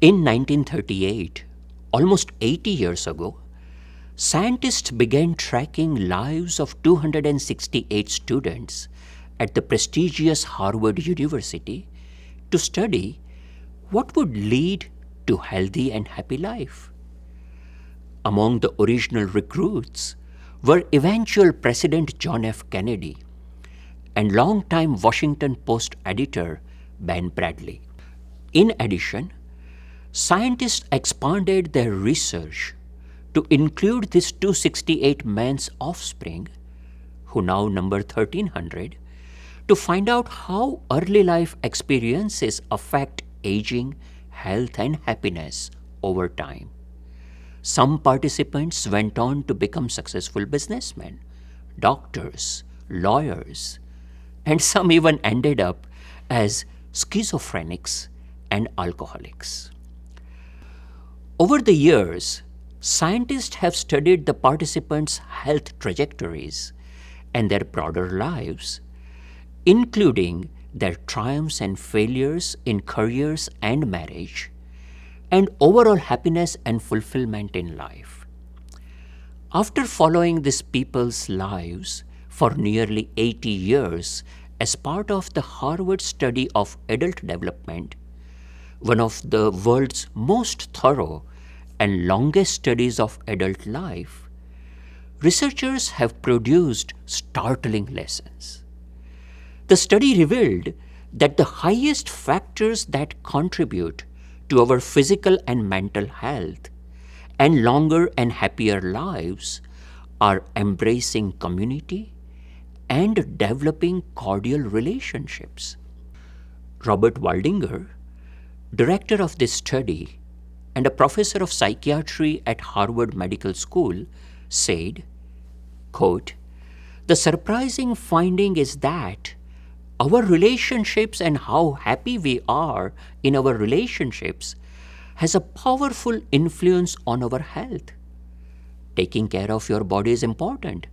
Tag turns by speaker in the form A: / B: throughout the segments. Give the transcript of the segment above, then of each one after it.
A: In 1938, almost 80 years ago, scientists began tracking lives of 268 students at the prestigious Harvard University to study what would lead to healthy and happy life. Among the original recruits were eventual President John F. Kennedy and longtime Washington Post editor Ben Bradlee. In addition, scientists expanded their research to include this 268 men's offspring, who now number 1,300, to find out how early life experiences affect aging, health, and happiness over time. Some participants went on to become successful businessmen, doctors, lawyers, and some even ended up as schizophrenics and alcoholics. Over the years, scientists have studied the participants' health trajectories and their broader lives, including their triumphs and failures in careers and marriage, and overall happiness and fulfillment in life. After following these people's lives for nearly 80 years as part of the Harvard study of adult development, one of the world's most thorough and longest studies of adult life, researchers have produced startling lessons. The study revealed that the highest factors that contribute to our physical and mental health and longer and happier lives are embracing community and developing cordial relationships. Robert Waldinger, director of this study and a professor of psychiatry at Harvard Medical School, said, quote, "The surprising finding is that our relationships and how happy we are in our relationships has a powerful influence on our health. Taking care of your body is important,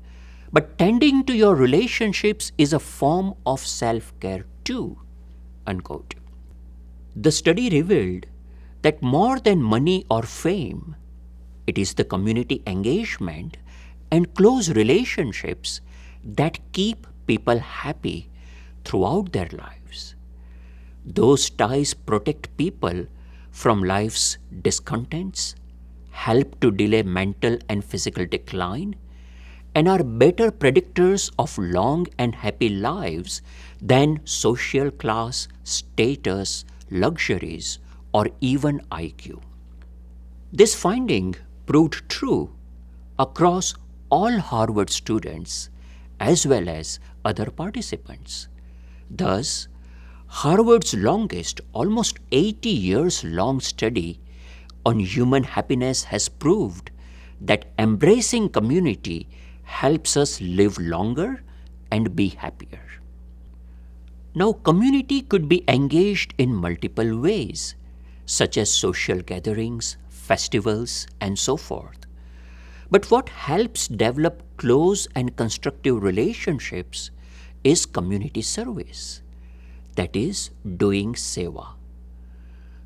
A: but tending to your relationships is a form of self-care too." Unquote. The study revealed that more than money or fame, it is the community engagement and close relationships that keep people happy throughout their lives. Those ties protect people from life's discontents, help to delay mental and physical decline, and are better predictors of long and happy lives than social class, status, luxuries, or even IQ. This finding proved true across all Harvard students as well as other participants. Thus, Harvard's longest, almost 80 years long study on human happiness has proved that embracing community helps us live longer and be happier. Now, community could be engaged in multiple ways, such as social gatherings, festivals, and so forth. But what helps develop close and constructive relationships is community service, that is, doing Seva,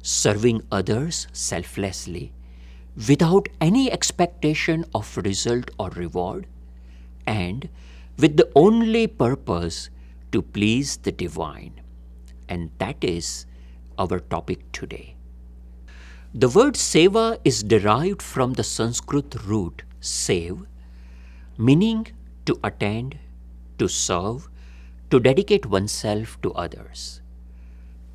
A: serving others selflessly, without any expectation of result or reward, and with the only purpose to please the divine. And that is our topic today. The word Seva is derived from the Sanskrit root sev, meaning to attend, to serve, to dedicate oneself to others.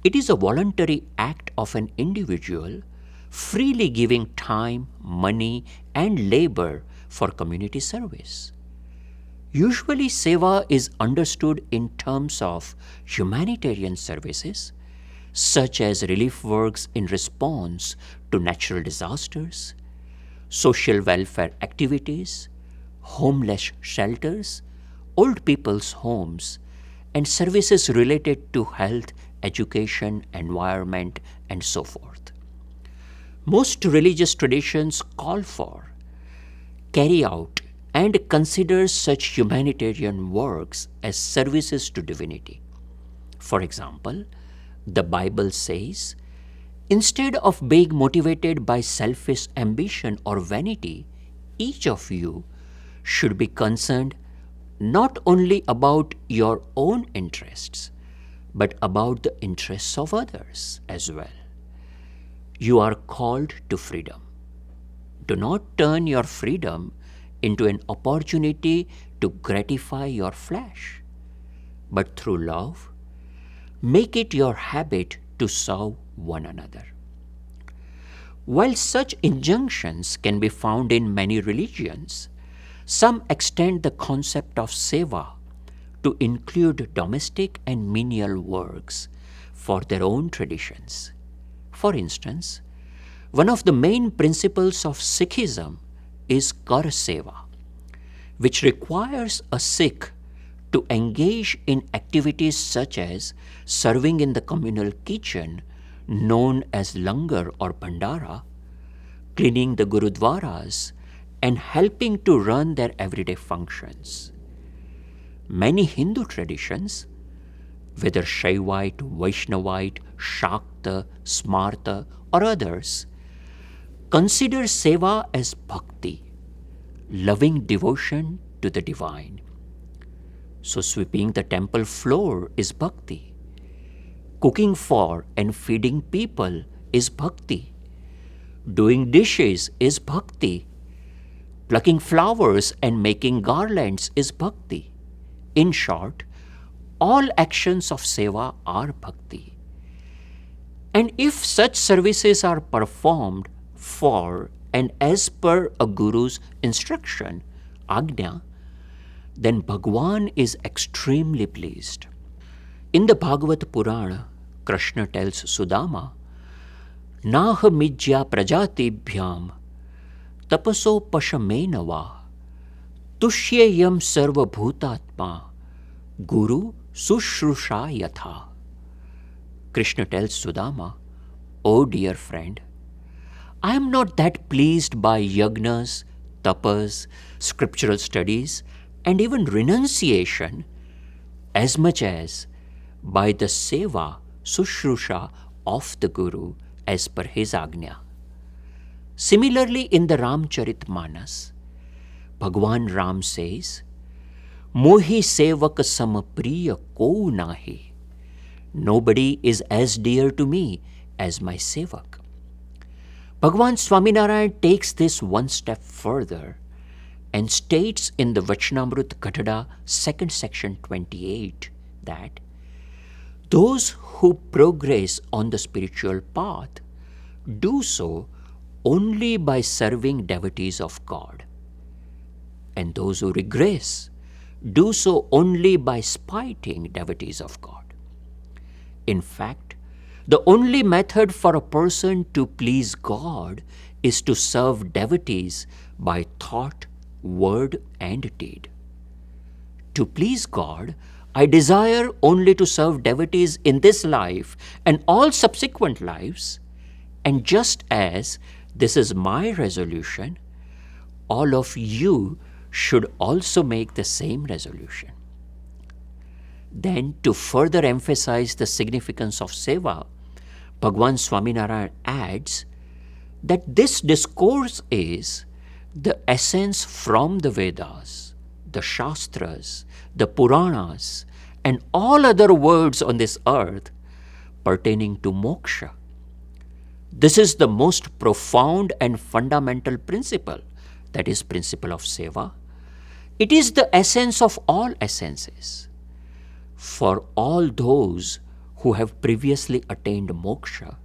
A: It is a voluntary act of an individual freely giving time, money, and labor for community service. Usually, Seva is understood in terms of humanitarian services, such as relief works in response to natural disasters, social welfare activities, homeless shelters, old people's homes, and services related to health, education, environment, and so forth. Most religious traditions call for, carry out, and consider such humanitarian works as services to divinity. For example, the Bible says, Instead of being motivated by selfish ambition or vanity, each of you should be concerned not only about your own interests, but about the interests of others as well. You are called to freedom. Do not turn your freedom into an opportunity to gratify your flesh, but through love, make it your habit to serve one another. While such injunctions can be found in many religions, some extend the concept of Seva to include domestic and menial works for their own traditions. For instance, one of the main principles of Sikhism is Kar Seva, which requires a Sikh to engage in activities such as serving in the communal kitchen known as langar or bhandara, cleaning the gurudwaras, and helping to run their everyday functions. Many Hindu traditions, whether Shaivite, Vaishnavite, Shakta, Smarta, or others, consider Seva as bhakti, loving devotion to the divine. So sweeping the temple floor is bhakti. Cooking for and feeding people is bhakti. Doing dishes is bhakti. Plucking flowers and making garlands is bhakti. In short, all actions of Seva are bhakti. And if such services are performed for and as per a guru's instruction, Agnya, then Bhagwan is extremely pleased. In the Bhagavad Purana, Krishna tells Sudama, Naha mijya prajatibhyam tapaso pashamenava tushyeyam sarva bhutatma guru sushrusha yatha. Krishna tells Sudama, O dear friend, I am not that pleased by yagnas, tapas, scriptural studies, and even renunciation as much as by the seva, sushrusha of the Guru as per his agnya. Similarly, in the Ramcharitmanas, Bhagwan Ram says, Mohi sevak samapriya ko nahi. Nobody is as dear to me as my sevak. Bhagwan Swaminarayan takes this one step further and states in the Vachanamrut Kathada, 2nd section 28, that those who progress on the spiritual path do so only by serving devotees of God, and those who regress do so only by spiting devotees of God. In fact, the only method for a person to please God is to serve devotees by thought, word, and deed. To please God, I desire only to serve devotees in this life and all subsequent lives, and just as this is my resolution, all of you should also make the same resolution. Then, to further emphasize the significance of Seva, Bhagwan Swaminarayan adds that this discourse is the essence from the Vedas, the Shastras, the Puranas, and all other words on this earth pertaining to moksha. This is the most profound and fundamental principle, that is, principle of Seva. It is the essence of all essences. For all those who have previously attained moksha,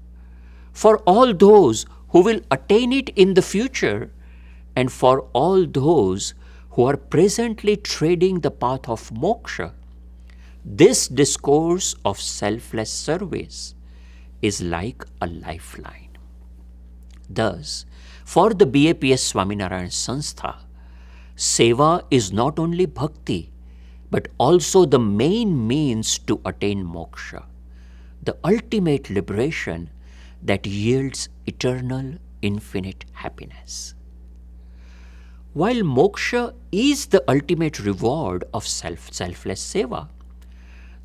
A: for all those who will attain it in the future, and for all those who are presently treading the path of moksha, this discourse of selfless service is like a lifeline. Thus, for the BAPS Swaminarayan Sanstha, Seva is not only bhakti, but also the main means to attain moksha, the ultimate liberation that yields eternal, infinite happiness. While moksha is the ultimate reward of selfless seva,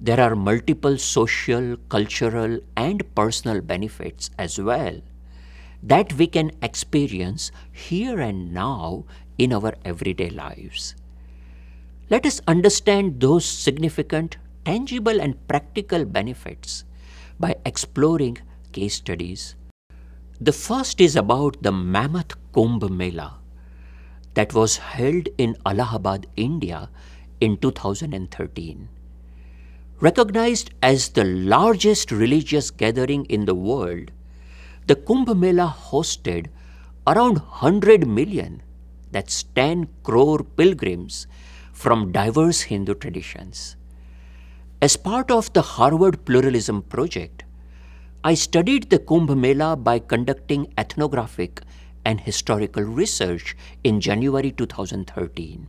A: there are multiple social, cultural, and personal benefits as well that we can experience here and now in our everyday lives. Let us understand those significant, tangible, and practical benefits by exploring case studies. The first is about the Mammoth Kumbh Mela that was held in Allahabad, India in 2013. Recognized as the largest religious gathering in the world, the Kumbh Mela hosted around 100 million, that's 10 crore pilgrims from diverse Hindu traditions. As part of the Harvard Pluralism Project, I studied the Kumbh Mela by conducting ethnographic and historical research in January 2013.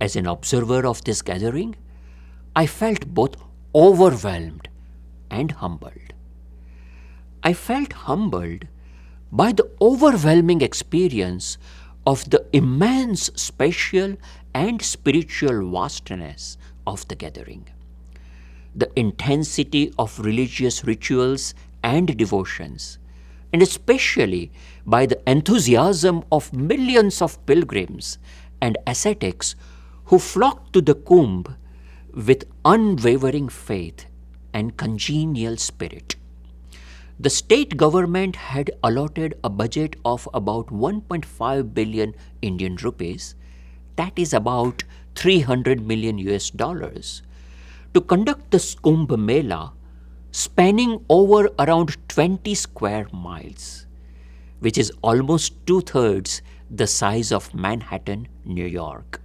A: As an observer of this gathering, I felt both overwhelmed and humbled. I felt humbled by the overwhelming experience of the immense spatial and spiritual vastness of the gathering, the intensity of religious rituals and devotions, and especially by the enthusiasm of millions of pilgrims and ascetics who flocked to the Kumbh with unwavering faith and congenial spirit. The state government had allotted a budget of about 1.5 billion Indian rupees, that is about 300 million US dollars, to conduct the Kumbh Mela spanning over around 20 square miles, which is almost two-thirds the size of Manhattan, New York.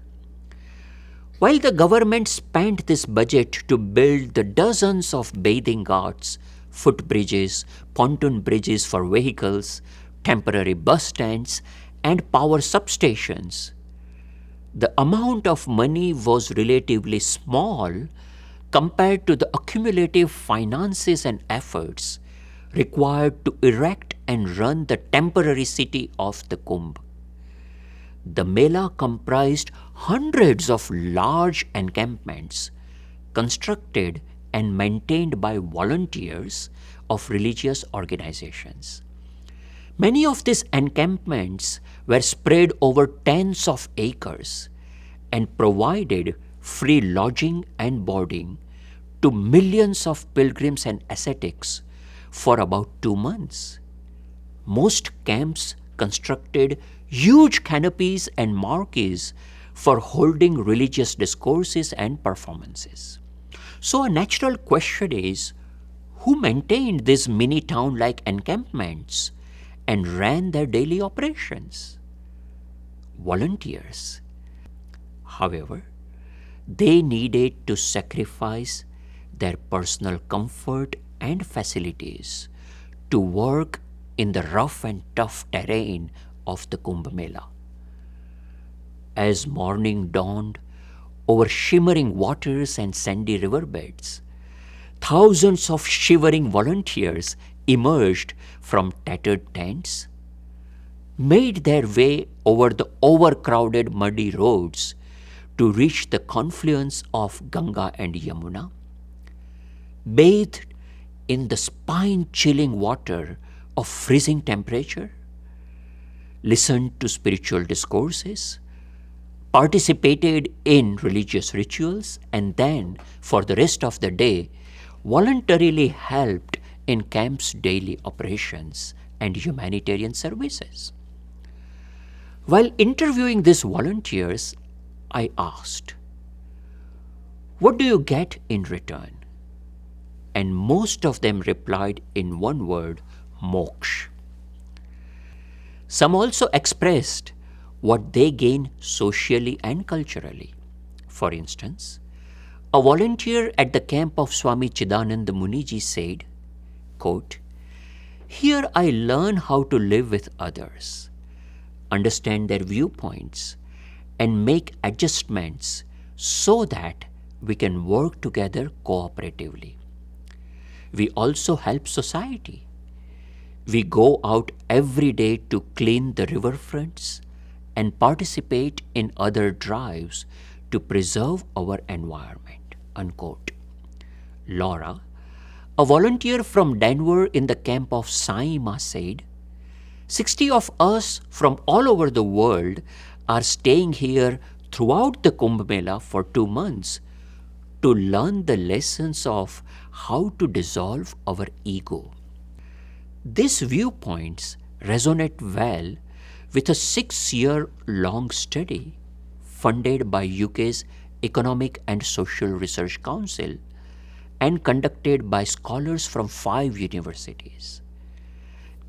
A: While the government spent this budget to build the dozens of bathing ghats, footbridges, pontoon bridges for vehicles, temporary bus stands, and power substations, the amount of money was relatively small compared to the accumulative finances and efforts required to erect and run the temporary city of the Kumbh. The Mela comprised hundreds of large encampments constructed and maintained by volunteers of religious organizations. Many of these encampments were spread over tens of acres and provided free lodging and boarding to millions of pilgrims and ascetics for about 2 months. Most camps constructed huge canopies and marquees for holding religious discourses and performances. So a natural question is, who maintained these mini town-like encampments and ran their daily operations? Volunteers. However, they needed to sacrifice their personal comfort and facilities to work in the rough and tough terrain of the Kumbh Mela. As morning dawned over shimmering waters and sandy riverbeds, thousands of shivering volunteers emerged from tattered tents, made their way over the overcrowded muddy roads to reach the confluence of Ganga and Yamuna, bathed in the spine-chilling water of freezing temperature, listened to spiritual discourses, participated in religious rituals, and then, for the rest of the day, voluntarily helped in camp's daily operations and humanitarian services. While interviewing these volunteers, I asked, "What do you get in return?" And most of them replied in one word, moksha. Some also expressed what they gain socially and culturally. For instance, a volunteer at the camp of Swami Chidananda Muniji said, quote, "Here I learn how to live with others, understand their viewpoints, and make adjustments so that we can work together cooperatively. We also help society. We go out every day to clean the riverfronts and participate in other drives to preserve our environment." Unquote. Laura, a volunteer from Denver in the camp of Saima, said, 60 of us from all over the world are staying here throughout the Kumbh Mela for 2 months to learn the lessons of how to dissolve our ego. These viewpoints resonate well with a 6-year-long study funded by UK's Economic and Social Research Council and conducted by scholars from 5 universities.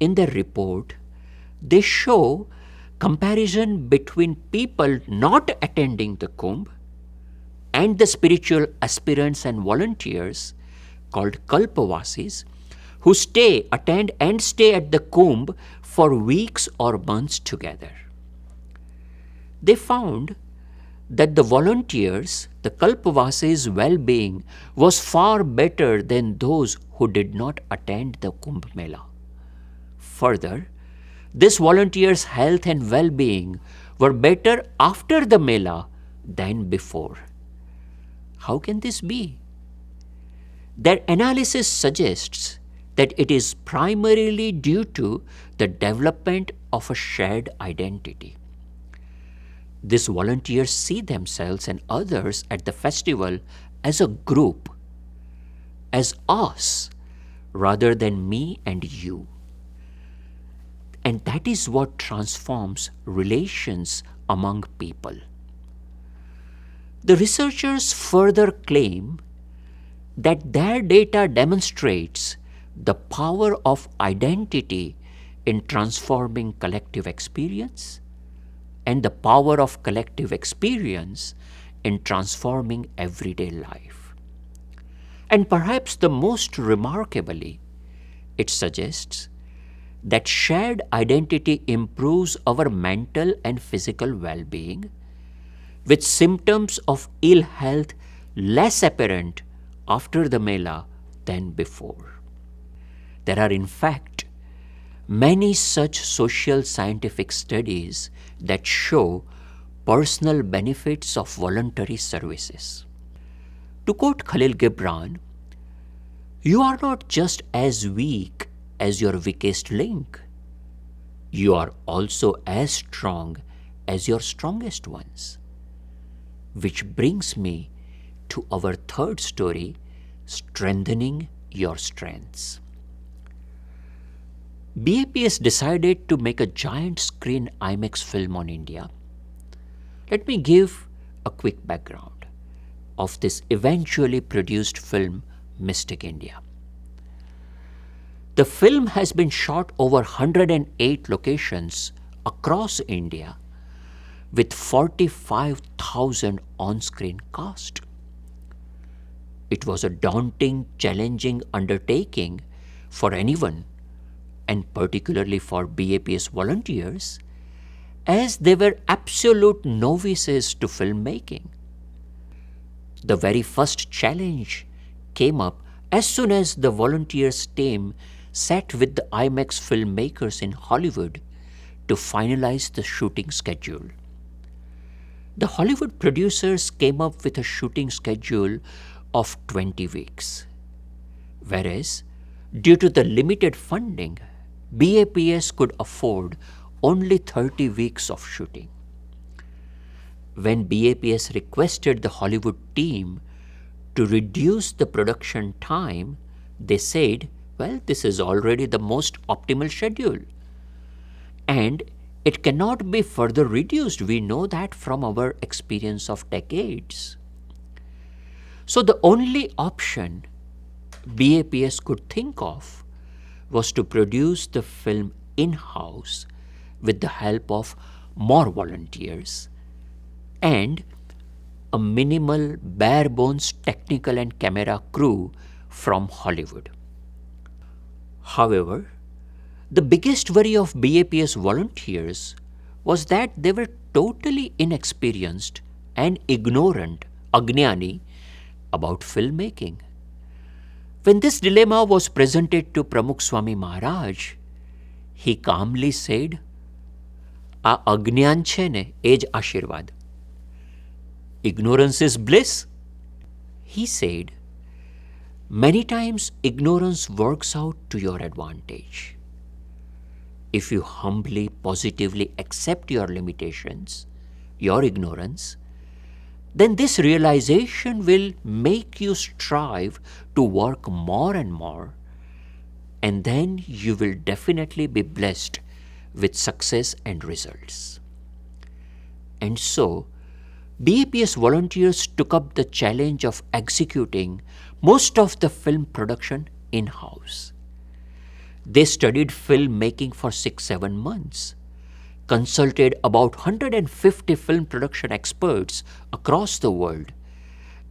A: In their report, they show comparison between people not attending the Kumbh and the spiritual aspirants and volunteers called Kalpavasis who attend and stay at the Kumbh for weeks or months together. They found that the volunteers, the Kalpavasis' well-being was far better than those who did not attend the Kumbh Mela. Further, these volunteers' health and well-being were better after the Mela than before. How can this be? Their analysis suggests that it is primarily due to the development of a shared identity. These volunteers see themselves and others at the festival as a group, as us, rather than me and you. And that is what transforms relations among people. The researchers further claim that their data demonstrates the power of identity in transforming collective experience and the power of collective experience in transforming everyday life. And perhaps the most remarkably, it suggests that shared identity improves our mental and physical well-being, with symptoms of ill health less apparent after the Mela than before. There are in fact many such social scientific studies that show personal benefits of voluntary services. To quote Khalil Gibran, "You are not just as weak as your weakest link. You are also as strong as your strongest ones." Which brings me to our third story, strengthening your strengths. BAPS decided to make a giant screen IMAX film on India. Let me give a quick background of this eventually produced film, Mystic India. The film has been shot over 108 locations across India with 45,000 on-screen cast. It was a daunting, challenging undertaking for anyone, and particularly for BAPS volunteers, as they were absolute novices to filmmaking. The very first challenge came up as soon as the volunteers team sat with the IMAX filmmakers in Hollywood to finalize the shooting schedule. The Hollywood producers came up with a shooting schedule of 20 weeks, whereas due to the limited funding, BAPS could afford only 30 weeks of shooting. When BAPS requested the Hollywood team to reduce the production time, they said, well, this is already the most optimal schedule, and it cannot be further reduced. We know that from our experience of decades. So the only option BAPS could think of was to produce the film in-house with the help of more volunteers and a minimal bare-bones technical and camera crew from Hollywood. However, the biggest worry of BAPS volunteers was that they were totally inexperienced and ignorant, agnani, about filmmaking. When this dilemma was presented to Pramukh Swami Maharaj, he calmly said, "આ અજ્ઞાન છે ને એ જ આશીર્વાદ. Ignorance is bliss." He said, Many times, ignorance works out to your advantage. If you humbly, positively accept your limitations, your ignorance, then this realization will make you strive to work more and more, and then you will definitely be blessed with success and results. And so, BAPS volunteers took up the challenge of executing most of the film production in-house. They studied filmmaking for 6-7 months, consulted about 150 film production experts across the world,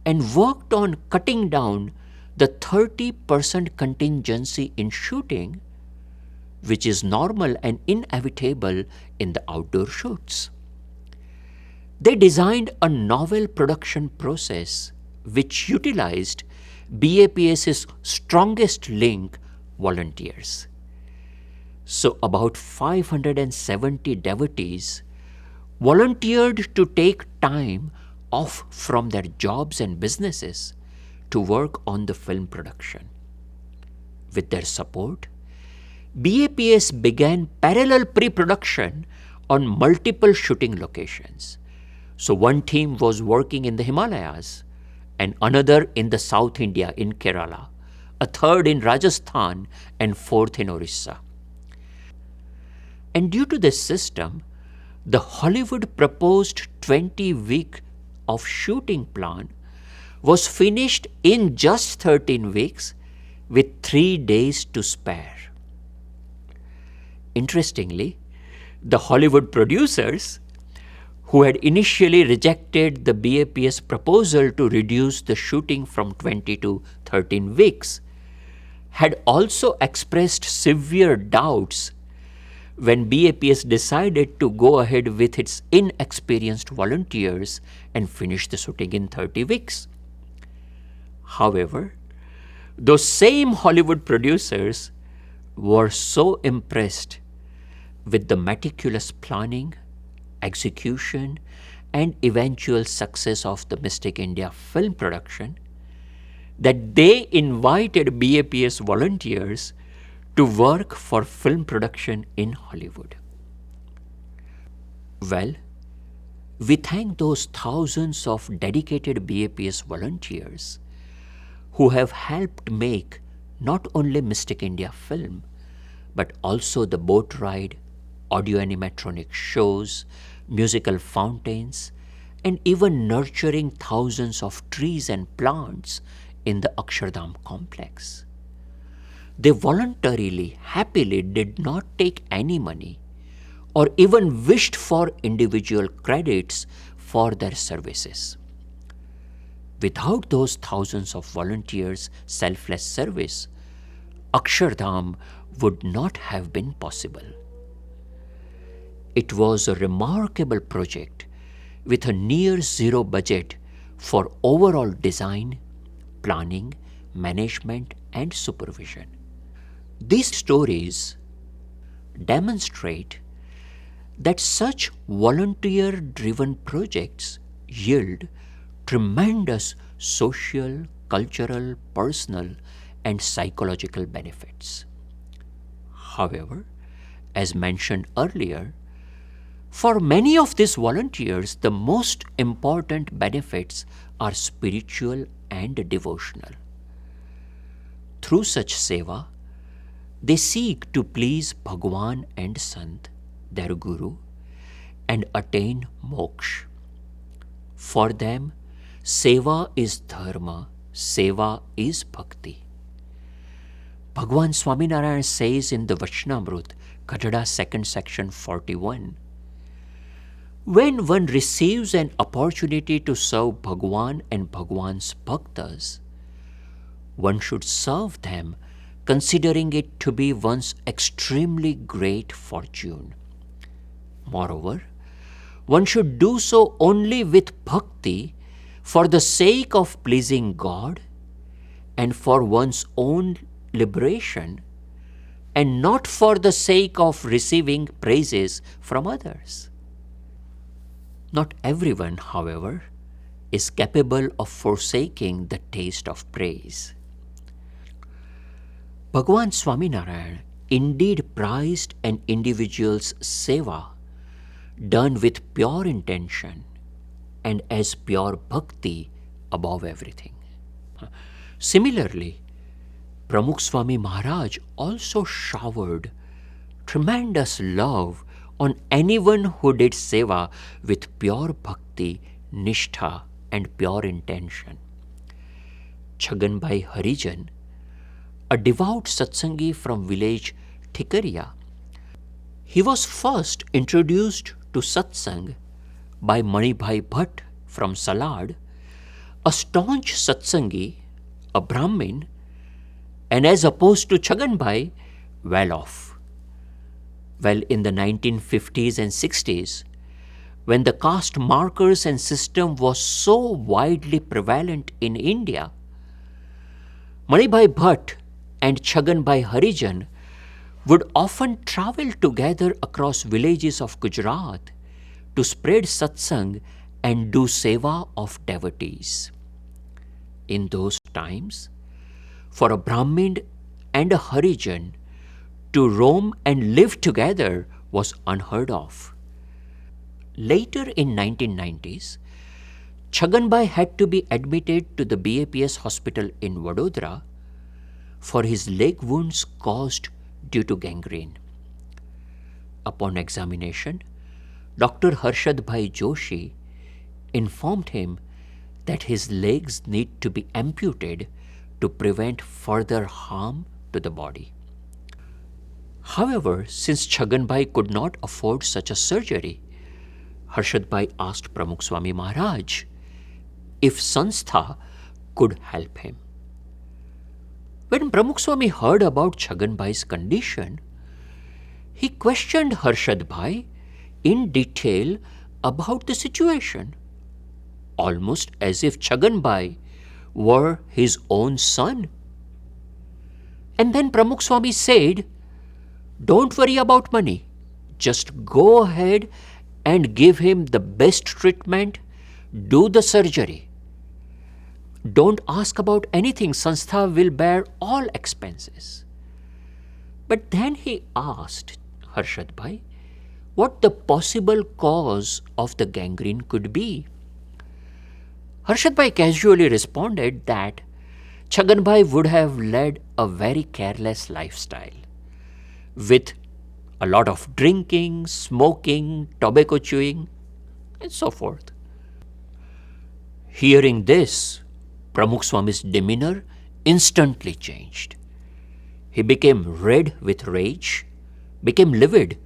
A: and worked on cutting down the 30% contingency in shooting, which is normal and inevitable in the outdoor shoots. They designed a novel production process which utilized BAPS's strongest link, volunteers. So about 570 devotees volunteered to take time off from their jobs and businesses to work on the film production. With their support, BAPS began parallel pre-production on multiple shooting locations. So one team was working in the Himalayas, and another in the South India in Kerala, a third in Rajasthan, and fourth in Orissa. And due to this system, the Hollywood proposed 20-week of shooting plan was finished in just 13 weeks with 3 days to spare. Interestingly, the Hollywood producers, who had initially rejected the BAPS proposal to reduce the shooting from 20 to 13 weeks, had also expressed severe doubts when BAPS decided to go ahead with its inexperienced volunteers and finish the shooting in 30 weeks. However, those same Hollywood producers were so impressed with the meticulous planning, execution, and eventual success of the Mystic India film production that they invited BAPS volunteers to work for film production in Hollywood. Well, we thank those thousands of dedicated BAPS volunteers who have helped make not only Mystic India film, but also the boat ride, audio animatronic shows, musical fountains, and even nurturing thousands of trees and plants in the Akshardham complex. They voluntarily, happily did not take any money or even wished for individual credits for their services. Without those thousands of volunteers' selfless service, Akshardham would not have been possible. It was a remarkable project with a near zero budget for overall design, planning, management, and supervision. These stories demonstrate that such volunteer-driven projects yield tremendous social, cultural, personal, and psychological benefits. However, as mentioned earlier, for many of these volunteers, the most important benefits are spiritual and devotional. Through such seva, they seek to please Bhagwan and Sant, their Guru, and attain moksha. For them, seva is dharma, seva is bhakti. Bhagwan Swaminarayan says in the Vachnamrut, Kadada 2nd section 41, when one receives an opportunity to serve Bhagwan and Bhagwan's bhaktas, one should serve them considering it to be one's extremely great fortune. Moreover, one should do so only with bhakti for the sake of pleasing God and for one's own liberation, and not for the sake of receiving praises from others. Not everyone, however, is capable of forsaking the taste of praise. Bhagavan Swaminarayan indeed prized an individual's seva done with pure intention and as pure bhakti above everything. Similarly, Pramukh Swami Maharaj also showered tremendous love on anyone who did seva with pure bhakti, nishtha and pure intention. Chhaganbhai Harijan, a devout satsangi from village Thikariya, he was first introduced to satsang by Manibhai Bhatt from Salad, a staunch satsangi, a Brahmin, and as opposed to Chhaganbhai, well off. Well, in the 1950s and 60s, when the caste markers and system was so widely prevalent in India, Manibhai Bhatt and Chhaganbhai Harijan would often travel together across villages of Gujarat to spread satsang and do seva of devotees. In those times, for a Brahmin and a Harijan to roam and live together was unheard of. Later in 1990s, Chhaganbhai had to be admitted to the BAPS hospital in Vadodara for his leg wounds caused due to gangrene. Upon examination, Dr. Harshadbhai Joshi informed him that his legs need to be amputated to prevent further harm to the body. However, since Chhaganbhai could not afford such a surgery, Harshadbhai asked Pramukh Swami Maharaj if Sanstha could help him. When Pramukh Swami heard about Chhaganbhai's condition, he questioned Harshadbhai in detail about the situation, almost as if Chhaganbhai were his own son. And then Pramukh Swami said, "Don't worry about money. Just go ahead and give him the best treatment, do the surgery. Don't ask about anything, Sanstha will bear all expenses." But then he asked Harshadbhai what the possible cause of the gangrene could be. Harshadbhai casually responded that Chhaganbhai would have led a very careless lifestyle with a lot of drinking, smoking, tobacco chewing, and so forth. Hearing this, Pramukh Swami's demeanor instantly changed. He became red with rage, became livid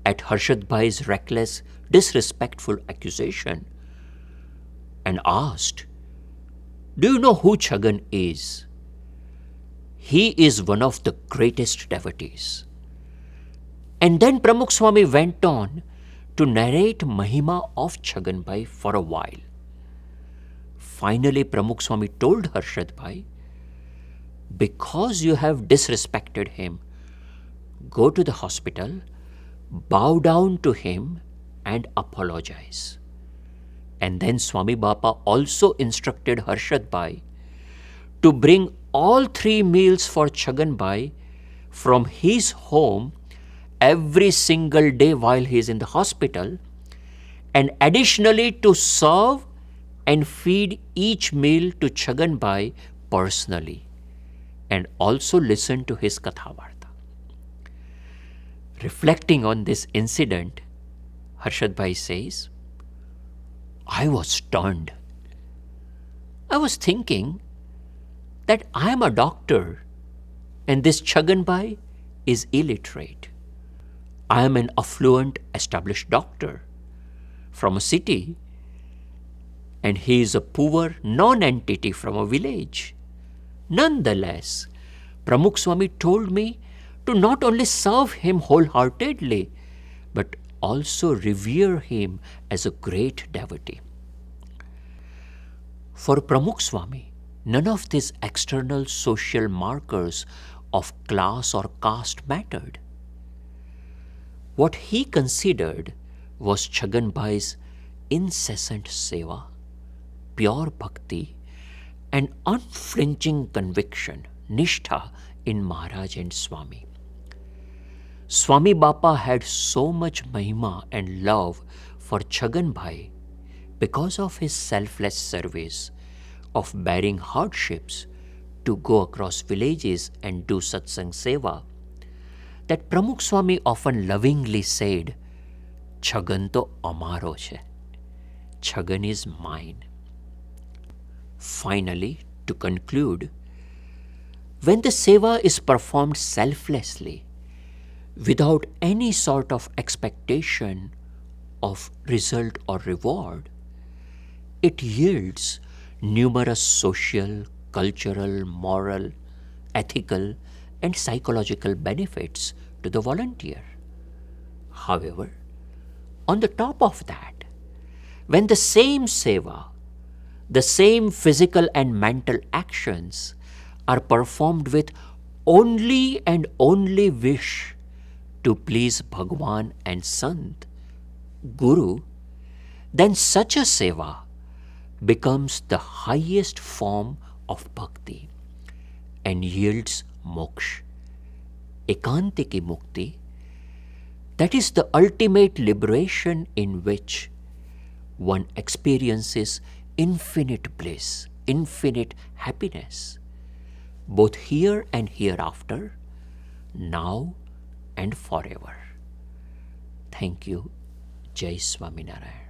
A: at Harshadbhai's reckless, disrespectful accusation, and asked, "Do you know who Chhagan is? He is one of the greatest devotees." And then Pramukh Swami went on to narrate Mahima of Chhaganbhai for a while. Finally, Pramukh Swami told Harshadbhai, "Because you have disrespected him, go to the hospital, bow down to him and apologize." And then Swami Bapa also instructed Harshadbhai to bring all 3 meals for Chhaganbhai from his home every single day while he is in the hospital, and additionally to serve and feed each meal to Chhaganbhai personally, and also listen to his Kathavarta. Reflecting on this incident, Harshadbhai says, "I was stunned. I was thinking that I am a doctor and this Chhaganbhai is illiterate. I am an affluent, established doctor from a city, and he is a poor non-entity from a village. Nonetheless, Pramukh Swami told me to not only serve him wholeheartedly, but also revere him as a great devotee." For Pramukh Swami, none of these external social markers of class or caste mattered. What he considered was Chhaganbhai's incessant seva, pure bhakti, and unflinching conviction, nishtha, in Maharaj and Swami. Swami Bapa had so much mahima and love for Chhagan Bhai because of his selfless service of bearing hardships to go across villages and do satsang seva, that Pramukh Swami often lovingly said, Chhagan to amaro che. Chhagan is mine. Finally, to conclude, when the seva is performed selflessly, without any sort of expectation of result or reward, it yields numerous social, cultural, moral, ethical, and psychological benefits to the volunteer. However, on the top of that, when the same seva, the same physical and mental actions are performed with only and only wish to please Bhagwan and Sant, Guru, then such a seva becomes the highest form of bhakti and yields moksha, ekantiki mukti, that is the ultimate liberation in which one experiences infinite bliss, infinite happiness, both here and hereafter, now and forever. Thank you. Jai Swaminarayan.